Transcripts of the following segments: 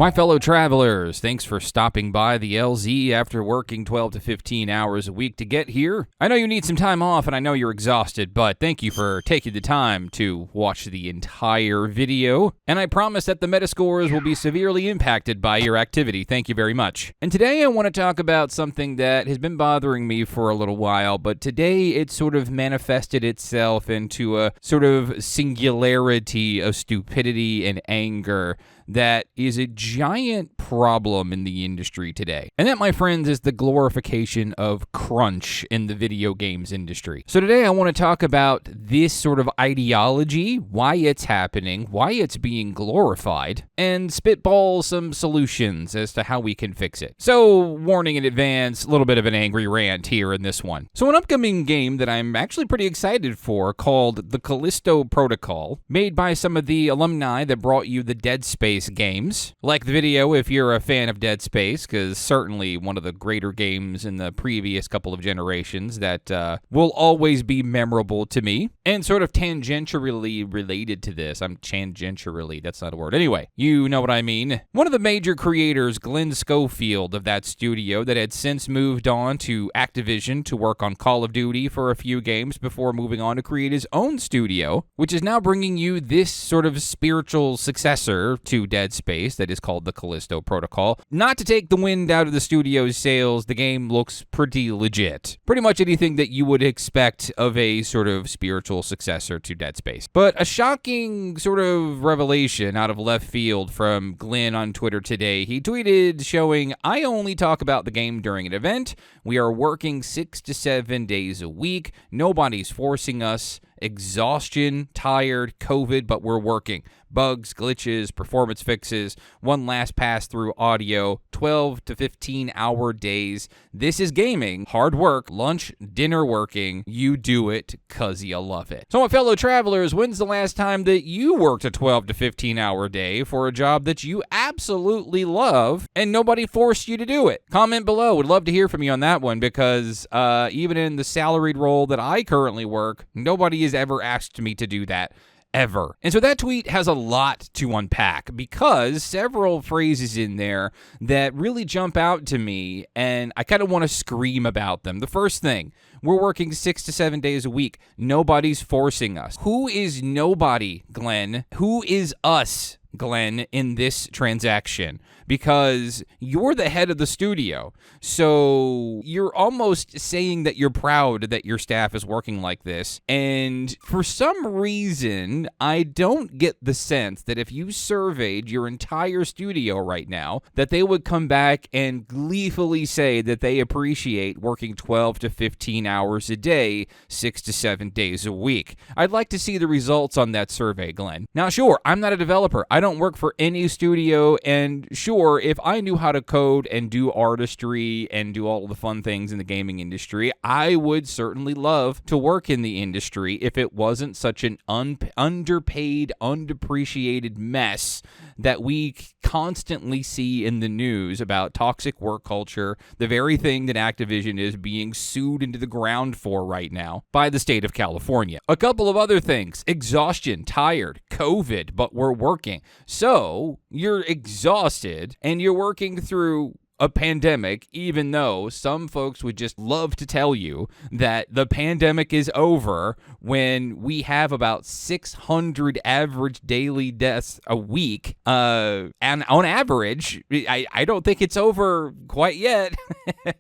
My fellow travelers, thanks for stopping by the LZ after working 12 to 15 hours a week to get here. I know you need some time off and I know you're exhausted, but thank you for taking the time to watch the entire video. And I promise that the metascores will be severely impacted by your activity. Thank you very much. And today I want to talk about something that has been bothering me for a little while, but today it sort of manifested itself into a sort of singularity of stupidity and anger that is a giant problem in the industry today. And that, my friends, is the glorification of crunch in the video games industry. So today I want to talk about this sort of ideology, why it's happening, why it's being glorified, and spitball some solutions as to how we can fix it. So, warning in advance, a little bit of an angry rant here in this one. So an upcoming game that I'm actually pretty excited for called the Callisto Protocol, made by some of the alumni that brought you the Dead Space games. Like the video if you're a fan of Dead Space, because certainly one of the greater games in the previous couple of generations that will always be memorable to me. And sort of tangentially related to this, that's not a word. Anyway, you know what I mean. One of the major creators, Glen Schofield of that studio that had since moved on to Activision to work on Call of Duty for a few games before moving on to create his own studio, which is now bringing you this sort of spiritual successor to Dead Space that is called the Callisto Protocol. Not to take the wind out of the studio's sails, the game looks pretty legit. Pretty much anything that you would expect of a sort of spiritual successor to Dead Space. But a shocking sort of revelation out of left field from Glenn on Twitter today. He tweeted showing, "I only talk about the game during an event. We are working 6 to 7 days a week. Nobody's forcing us. Exhaustion, tired, COVID, but we're working. Bugs, glitches, performance fixes, one last pass through audio, 12 to 15 hour days. This is gaming, hard work, lunch, dinner working. You do it 'cause you love it." So my fellow travelers, when's the last time that you worked a 12 to 15 hour day for a job that you absolutely love and nobody forced you to do it? Comment below. Would love to hear from you on that one because even in the salaried role that I currently work, nobody has ever asked me to do that. Ever. And so that tweet has a lot to unpack because several phrases in there that really jump out to me and I kind of want to scream about them. The first thing, we're working 6 to 7 days a week. Nobody's forcing us. Who is nobody, Glenn? Who is us, Glenn, in this transaction? Because you're the head of the studio. So you're almost saying that you're proud that your staff is working like this. And for some reason, I don't get the sense that if you surveyed your entire studio right now, that they would come back and gleefully say that they appreciate working 12 to 15 hours a day, 6 to 7 days a week. I'd like to see the results on that survey, Glenn. Now, sure, I'm not a developer. I don't work for any studio, and sure, if I knew how to code and do artistry and do all the fun things in the gaming industry, I would certainly love to work in the industry if it wasn't such an underpaid, undepreciated mess that we constantly see in the news about toxic work culture, the very thing that Activision is being sued into the ground for right now by the state of California. A couple of other things: exhaustion, tired, COVID, but we're working. So you're exhausted and you're working through a pandemic, even though some folks would just love to tell you that the pandemic is over when we have about 600 average daily deaths a week. And on average, I don't think it's over quite yet.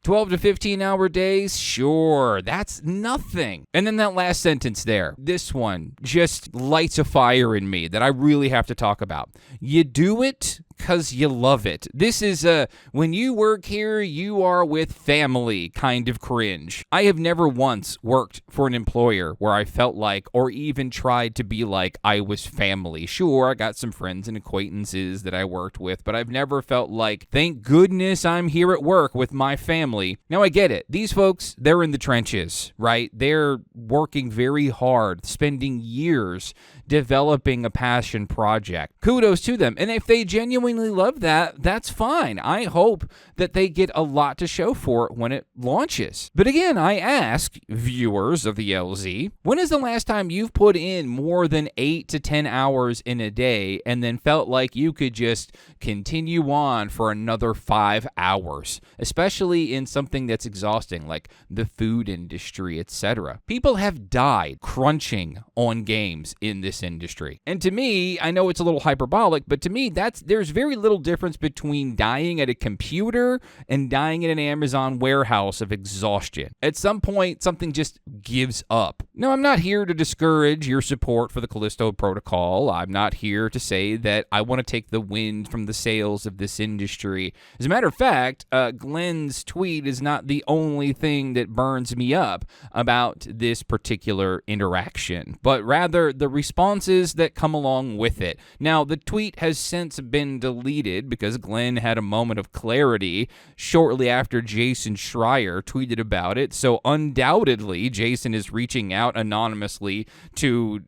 12 to 15 hour days, sure, that's nothing. And then that last sentence there, this one just lights a fire in me that I really have to talk about. You do it because you love it. This is when you work here, you are with family kind of cringe. I have never once worked for an employer where I felt like, or even tried to be like, I was family. Sure, I got some friends and acquaintances that I worked with, but I've never felt like, thank goodness I'm here at work with my family. Now, I get it. These folks, they're in the trenches, right? They're working very hard, spending years developing a passion project. Kudos to them. And if they genuinely love that, that's fine. I hope that they get a lot to show for it when it launches. But again, I ask viewers of the LZ, when is the last time you've put in more than 8 to 10 hours in a day and then felt like you could just continue on for another 5 hours, especially in something that's exhausting like the food industry, etc. People have died crunching on games in this industry. And to me, I know it's a little hyperbolic, but to me, there's very little difference between dying at a computer and dying in an Amazon warehouse of exhaustion. At some point, something just gives up. Now, I'm not here to discourage your support for the Callisto Protocol. I'm not here to say that I want to take the wind from the sails of this industry. As a matter of fact, Glen's tweet is not the only thing that burns me up about this particular interaction, but rather the responses that come along with it. Now, the tweet has since been deleted because Glen had a moment of clarity shortly after Jason Schreier tweeted about it, so undoubtedly Jason is reaching out anonymously to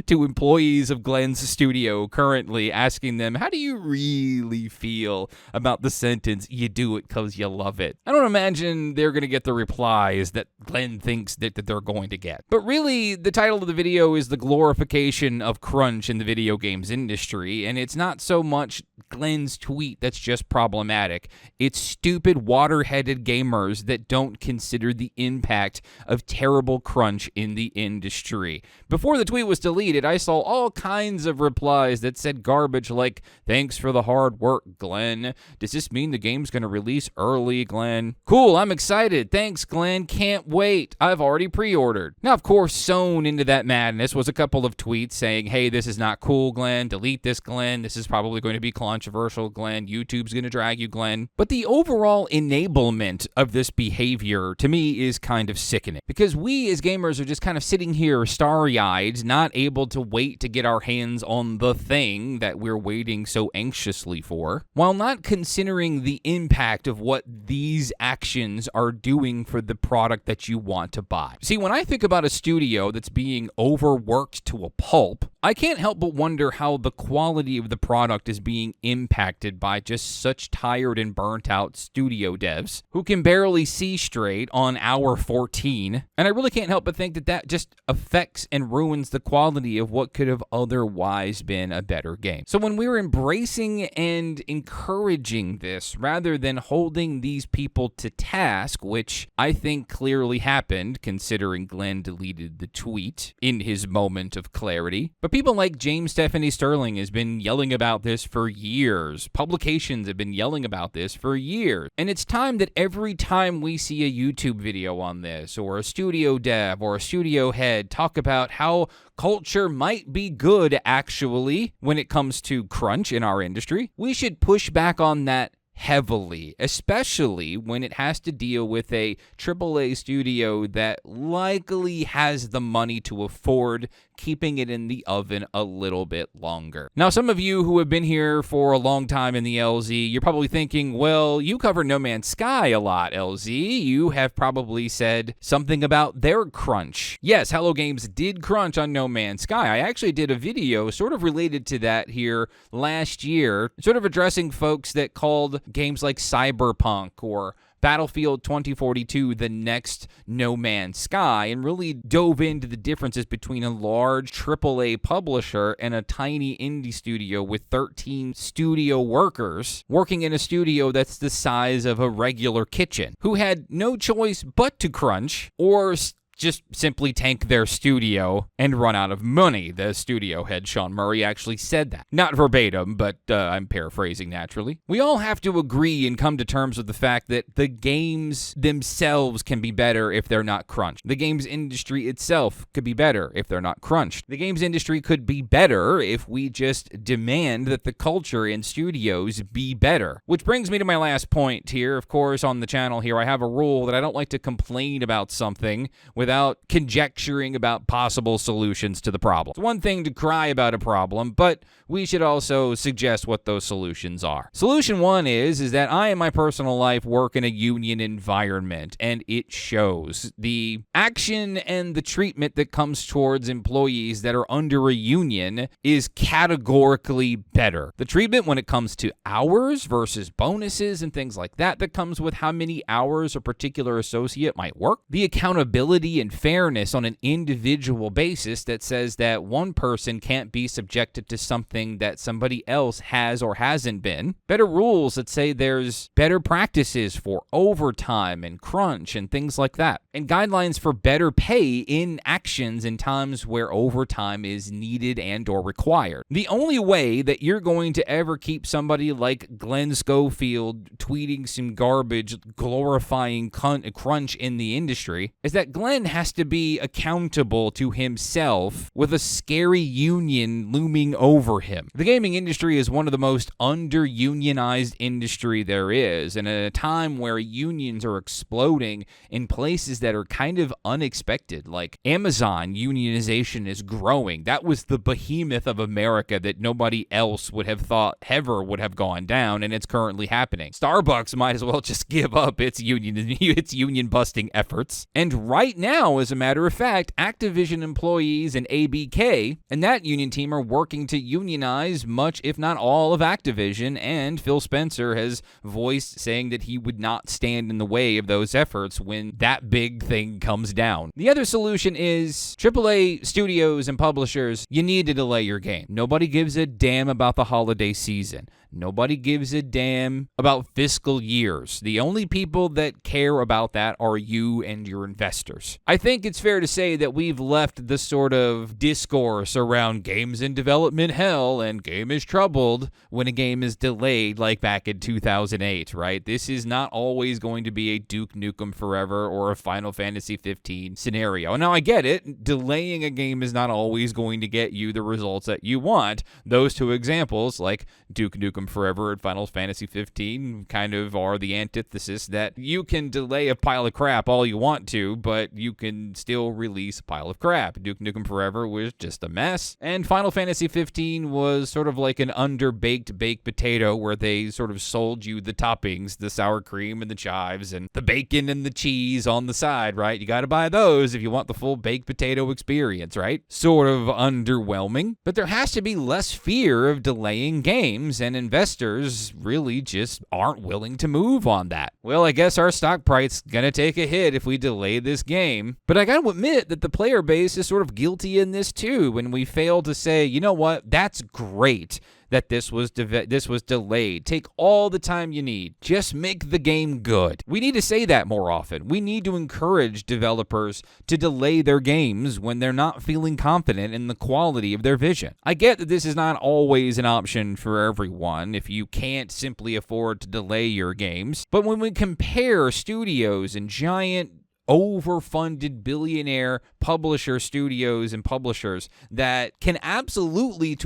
to employees of Glen's studio currently, asking them, how do you really feel about the sentence, you do it because you love it? I don't imagine they're going to get the replies that Glen thinks that they're going to get. But really, the title of the video is The Glorification of CRUNCH in the Video Games Industry, and it's not so much Glen's tweet that's just problematic. It's stupid, water-headed gamers that don't consider the impact of terrible crunch in the industry. Before the tweet was deleted, I saw all kinds of replies that said garbage like, thanks for the hard work, Glen. Does this mean the game's going to release early, Glen? Cool, I'm excited. Thanks, Glen. Can't wait. I've already pre-ordered. Now, of course, sewn into that madness was a couple of tweets saying, hey, this is not cool, Glen. Delete this, Glen. This is probably going to be controversial, Glen. YouTube's going to drag you, Glen. But the overall enablement of this behavior, to me, is kind of sickening. Because we as gamers are just kind of sitting here starry-eyed, not able to wait to get our hands on the thing that we're waiting so anxiously for, while not considering the impact of what these actions are doing for the product that you want to buy. See, when I think about a studio that's being overworked to a pulp, I can't help but wonder how the quality of the product is being impacted by just such tired and burnt out studio devs who can barely see straight on hour 14. And I really can't help but think that that just affects and ruins the quality of what could have otherwise been a better game. So when we're embracing and encouraging this rather than holding these people to task, which I think clearly happened considering Glen deleted the tweet in his moment of clarity, but people like James Stephanie Sterling has been yelling about this for years. Publications have been yelling about this for years. And it's time that every time we see a YouTube video on this, or a studio dev or a studio head talk about how culture might be good actually when it comes to crunch in our industry, we should push back on that heavily, especially when it has to deal with a AAA studio that likely has the money to afford keeping it in the oven a little bit longer. Now, some of you who have been here for a long time in the LZ, you're probably thinking, well, you cover No Man's Sky a lot, LZ. You have probably said something about their crunch. Yes, Hello Games did crunch on No Man's Sky. I actually did a video sort of related to that here last year, sort of addressing folks that called games like Cyberpunk or Battlefield 2042 the next No Man's Sky, and really dove into the differences between a large AAA publisher and a tiny indie studio with 13 studio workers working in a studio that's the size of a regular kitchen, who had no choice but to crunch or just simply tank their studio and run out of money. The studio head, Sean Murray, actually said that. Not verbatim, but I'm paraphrasing naturally. We all have to agree and come to terms with the fact that the games themselves can be better if they're not crunched. The games industry itself could be better if they're not crunched. The games industry could be better if we just demand that the culture in studios be better. Which brings me to my last point here. Of course, on the channel here, I have a rule that I don't like to complain about something without conjecturing about possible solutions to the problem. It's one thing to cry about a problem, but we should also suggest what those solutions are. Solution one is that I in my personal life work in a union environment, and it shows. The action and the treatment that comes towards employees that are under a union is categorically better. The treatment when it comes to hours versus bonuses and things like that comes with how many hours a particular associate might work. The accountability and fairness on an individual basis that says that one person can't be subjected to something that somebody else has or hasn't been. Better rules that say there's better practices for overtime and crunch and things like that. And guidelines for better pay in actions in times where overtime is needed and or required. The only way that you're going to ever keep somebody like Glen Schofield tweeting some garbage glorifying crunch in the industry is that Glenn has to be accountable to himself with a scary union looming over him. The gaming industry is one of the most under-unionized industry there is, and at a time where unions are exploding in places that are kind of unexpected, like Amazon unionization is growing. That was the behemoth of America that nobody else would have thought ever would have gone down, and it's currently happening. Starbucks might as well just give up its union busting efforts. And right now, as a matter of fact, Activision employees and ABK and that union team are working to unionize much, if not all, of Activision, and Phil Spencer has voiced saying that he would not stand in the way of those efforts when that big thing comes down. The other solution is AAA studios and publishers, you need to delay your game. Nobody gives a damn about the holiday season. Nobody gives a damn about fiscal years. The only people that care about that are you and your investors. I think it's fair to say that we've left the sort of discourse around games in development hell and game is troubled when a game is delayed like back in 2008, right? This is not always going to be a Duke Nukem Forever or a Final Fantasy 15 scenario. Now, I get it. Delaying a game is not always going to get you the results that you want. Those two examples, like Duke Nukem Forever and Final Fantasy 15, kind of are the antithesis that you can delay a pile of crap all you want to, but you can still release a pile of crap. Duke Nukem Forever was just a mess, and Final Fantasy 15 was sort of like an underbaked baked potato where they sort of sold you the toppings, the sour cream and the chives and the bacon and the cheese on the side, right? You got to buy those if you want the full baked potato experience, right? Sort of underwhelming, but there has to be less fear of delaying games, and investors really just aren't willing to move on that. Well, I guess our stock price is gonna take a hit if we delay this game, but I gotta admit that the player base is sort of guilty in this too when we fail to say, you know what, that's great that this was delayed. Take all the time you need. Just make the game good. We need to say that more often. We need to encourage developers to delay their games when they're not feeling confident in the quality of their vision. I get that this is not always an option for everyone if you can't simply afford to delay your games, but when we compare studios and giant overfunded billionaire publisher studios and publishers that can absolutely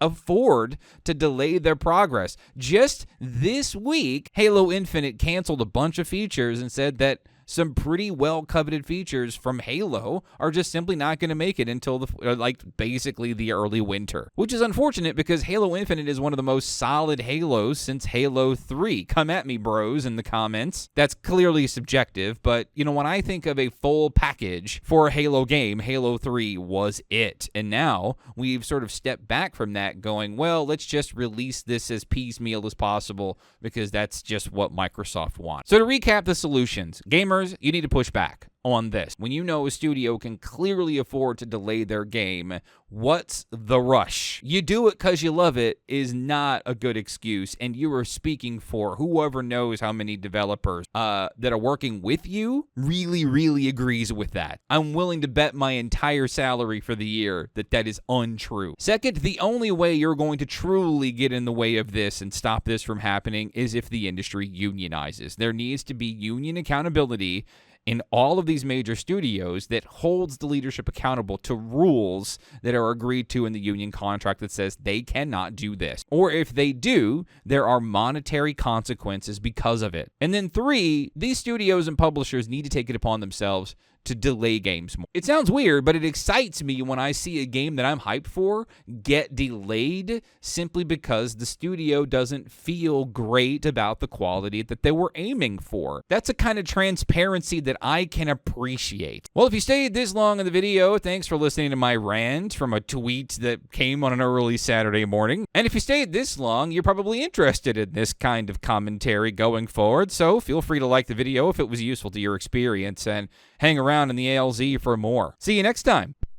afford to delay their progress. Just this week, Halo Infinite canceled a bunch of features and said that some pretty well-coveted features from Halo are just simply not going to make it until basically the early winter, which is unfortunate because Halo Infinite is one of the most solid Halos since Halo 3. Come at me, bros, in the comments. That's clearly subjective, but when I think of a full package for a Halo game, Halo 3 was it. And now we've sort of stepped back from that going, well, let's just release this as piecemeal as possible because that's just what Microsoft wants. So to recap the solutions, gamers, you need to push back on this. When you know a studio can clearly afford to delay their game, what's the rush? You do it because you love it is not a good excuse, and you are speaking for whoever knows how many developers that are working with you really agrees with that. I'm willing to bet my entire salary for the year that is untrue. Second, the only way you're going to truly get in the way of this and stop this from happening is if the industry unionizes. There needs to be union accountability in all of these major studios that holds the leadership accountable to rules that are agreed to in the union contract that says they cannot do this. Or if they do, there are monetary consequences because of it. And then 3, these studios and publishers need to take it upon themselves to delay games more. It sounds weird, but it excites me when I see a game that I'm hyped for get delayed simply because the studio doesn't feel great about the quality that they were aiming for. That's a kind of transparency that I can appreciate. Well, if you stayed this long in the video, thanks for listening to my rant from a tweet that came on an early Saturday morning. And if you stayed this long, you're probably interested in this kind of commentary going forward, so feel free to like the video if it was useful to your experience and hang around in the ALZ for more. See you next time.